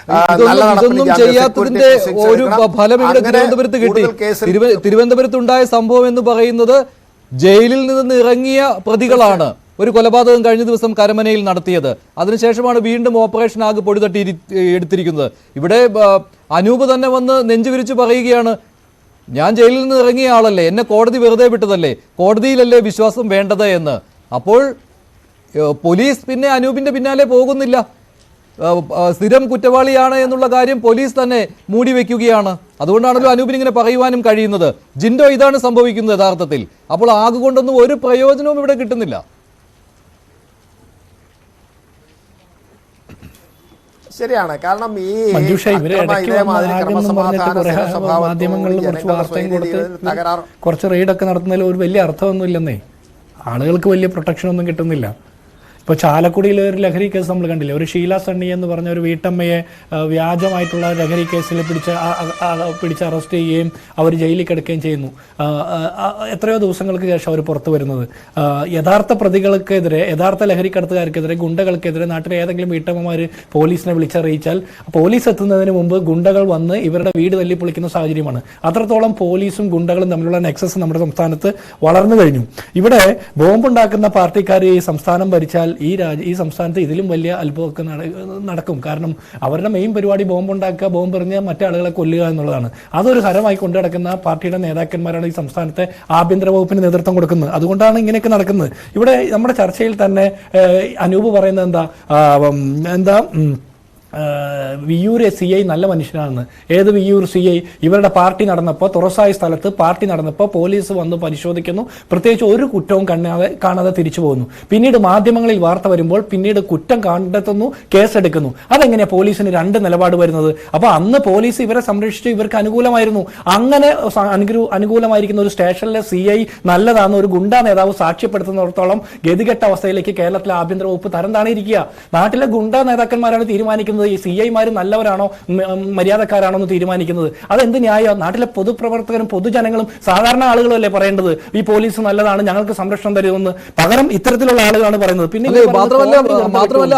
ഇതൊന്നും ചെയ്യാത്തതിന്റെ ഒരു ഫലം ഇവിടെ തിരുവനന്തപുരത്ത് കിട്ടി. തിരുവനന്തപുരത്തുണ്ടായ സംഭവം എന്ന് പറയുന്നത് ജയിലിൽ നിന്ന് ഇറങ്ങിയ പ്രതികളാണ് ഒരു കൊലപാതകം കഴിഞ്ഞ ദിവസം കരമനയിൽ നടത്തിയത്. അതിനുശേഷമാണ് വീണ്ടും ഓപ്പറേഷൻ ആഗ് പൊടിതട്ടി എടുത്തിരിക്കുന്നത്. ഇവിടെ അനൂപ് തന്നെ വന്ന് നെഞ്ചുവിരിച്ച് പറയുകയാണ്, ഞാൻ ജയിലിൽ നിന്ന് ഇറങ്ങിയ ആളല്ലേ, എന്നെ കോടതി വെറുതെ വിട്ടതല്ലേ, കോടതിയിലല്ലേ വിശ്വാസം വേണ്ടത് എന്ന്. അപ്പോൾ പോലീസ് പിന്നെ അനൂപിന്റെ പിന്നാലെ പോകുന്നില്ല. സ്ഥിരം കുറ്റവാളിയാണ് എന്നുള്ള കാര്യം പോലീസ് തന്നെ മൂടി വെക്കുകയാണ്. അതുകൊണ്ടാണല്ലോ അനൂപിന് ഇങ്ങനെ പറയുവാനും കഴിയുന്നത്. ജിൻഡോ, ഇതാണ് സംഭവിക്കുന്നത് യഥാർത്ഥത്തിൽ. അപ്പോൾ ആഗ് കൊണ്ടൊന്നും ഒരു പ്രയോജനവും ഇവിടെ കിട്ടുന്നില്ല. ശരിയാണ്. കാരണം ഈ മാധ്യമങ്ങളിൽ കുറച്ച് വാർത്തയും കൊടുത്ത് കുറച്ച് റെയ്ഡൊക്കെ നടത്തുന്നതിൽ ഒരു വലിയ അർത്ഥമൊന്നും ഇല്ലെന്നേ. ആളുകൾക്ക് വലിയ പ്രൊട്ടക്ഷൻ ഒന്നും കിട്ടുന്നില്ല. ഇപ്പോൾ ചാലക്കുടിയിലെ ഒരു ലഹരി കേസ് നമ്മൾ കണ്ടില്ലേ, ഒരു ഷീല സണ്ണി എന്ന് പറഞ്ഞ ഒരു വീട്ടമ്മയെ വ്യാജമായിട്ടുള്ള ലഹരി കേസിൽ പിടിച്ച് അറസ്റ്റ് ചെയ്യുകയും അവർ ജയിലിൽ കിടക്കുകയും ചെയ്യുന്നു. എത്രയോ ദിവസങ്ങൾക്ക് ശേഷം അവർ പുറത്തു വരുന്നത്. യഥാർത്ഥ പ്രതികൾക്കെതിരെ, യഥാർത്ഥ ലഹരിക്കടത്തുകാർക്കെതിരെ, ഗുണ്ടകൾക്കെതിരെ നാട്ടിലെ ഏതെങ്കിലും വീട്ടമ്മമാർ പോലീസിനെ വിളിച്ചറിയിച്ചാൽ പോലീസ് എത്തുന്നതിന് മുമ്പ് ഗുണ്ടകൾ വന്ന് ഇവരുടെ വീട് തല്ലിപ്പൊളിക്കുന്ന സാഹചര്യമാണ്. അത്രത്തോളം പോലീസും ഗുണ്ടകളും തമ്മിലുള്ള നെക്സസ് നമ്മുടെ സംസ്ഥാനത്ത് വളർന്നു കഴിഞ്ഞു. ഇവിടെ ബോംബുണ്ടാക്കുന്ന പാർട്ടിക്കാർ ഈ സംസ്ഥാനം ഭരിച്ചാൽ ഈ സംസ്ഥാനത്ത് ഇതിലും വലിയ അത്ഭുതമൊക്കെ നടക്കും. കാരണം അവരുടെ മെയിൻ പരിപാടി ബോംബുണ്ടാക്കുക, ബോംബ് എറിഞ്ഞ് മറ്റു ആളുകളെ കൊല്ലുക എന്നുള്ളതാണ്. അതൊരു ഹരമായി കൊണ്ടു നടക്കുന്ന പാർട്ടിയുടെ നേതാക്കന്മാരാണ് ഈ സംസ്ഥാനത്തെ ആഭ്യന്തര വകുപ്പിന് നേതൃത്വം കൊടുക്കുന്നത്. അതുകൊണ്ടാണ് ഇങ്ങനെയൊക്കെ നടക്കുന്നത്. ഇവിടെ നമ്മുടെ ചർച്ചയിൽ തന്നെ അനൂപ് പറയുന്നത് എന്താ വിയ്യൂർ CI നല്ല മനുഷ്യനാണെന്ന്. ഏത് വിയ്യൂർ CI? ഇവരുടെ പാർട്ടി നടന്നപ്പോൾ, തുറസായ സ്ഥലത്ത് പാർട്ടി നടന്നപ്പോൾ പോലീസ് വന്ന് പരിശോധിക്കുന്നു, പ്രത്യേകിച്ച് ഒരു കുറ്റവും കാണാതെ തിരിച്ചു പോകുന്നു. പിന്നീട് മാധ്യമങ്ങളിൽ വാർത്ത വരുമ്പോൾ പിന്നീട് കുറ്റം കണ്ടെത്തുന്നു, കേസെടുക്കുന്നു. അതെങ്ങനെയാണ് പോലീസിന് രണ്ട് നിലപാട് വരുന്നത്? അപ്പോൾ അന്ന് പോലീസ് ഇവരെ സംരക്ഷിച്ച് ഇവർക്ക് അനുകൂലമായിരുന്നു. അങ്ങനെ അനുകൂലമായിരിക്കുന്ന ഒരു സ്റ്റേഷനിലെ CI നല്ലതാണെന്ന് ഒരു ഗുണ്ടാ നേതാവ് സാക്ഷ്യപ്പെടുത്തുന്നിടത്തോളം ഗതികെട്ട അവസ്ഥയിലേക്ക് കേരളത്തിലെ ആഭ്യന്തര വകുപ്പ് തരം താണിരിക്കുക. നാട്ടിലെ ഗുണ്ടാ നേതാക്കന്മാരാണ് തീരുമാനിക്കുന്നത് ഈ CI നല്ലവരാണോ മര്യാദക്കാരാണോ എന്ന് തീരുമാനിക്കുന്നത്. അതെന്ത് ന്യായം? നാട്ടിലെ പൊതുപ്രവർത്തകരും പൊതുജനങ്ങളും സാധാരണ ആളുകളും അല്ലേ പറയേണ്ടത് ഈ പോലീസ് നല്ലതാണ്, ഞങ്ങൾക്ക് സംരക്ഷണം തരുമെന്ന്? പകരം ഇത്തരത്തിലുള്ള ആളുകളാണ് പറയുന്നത്. പിന്നെ മാത്രമല്ല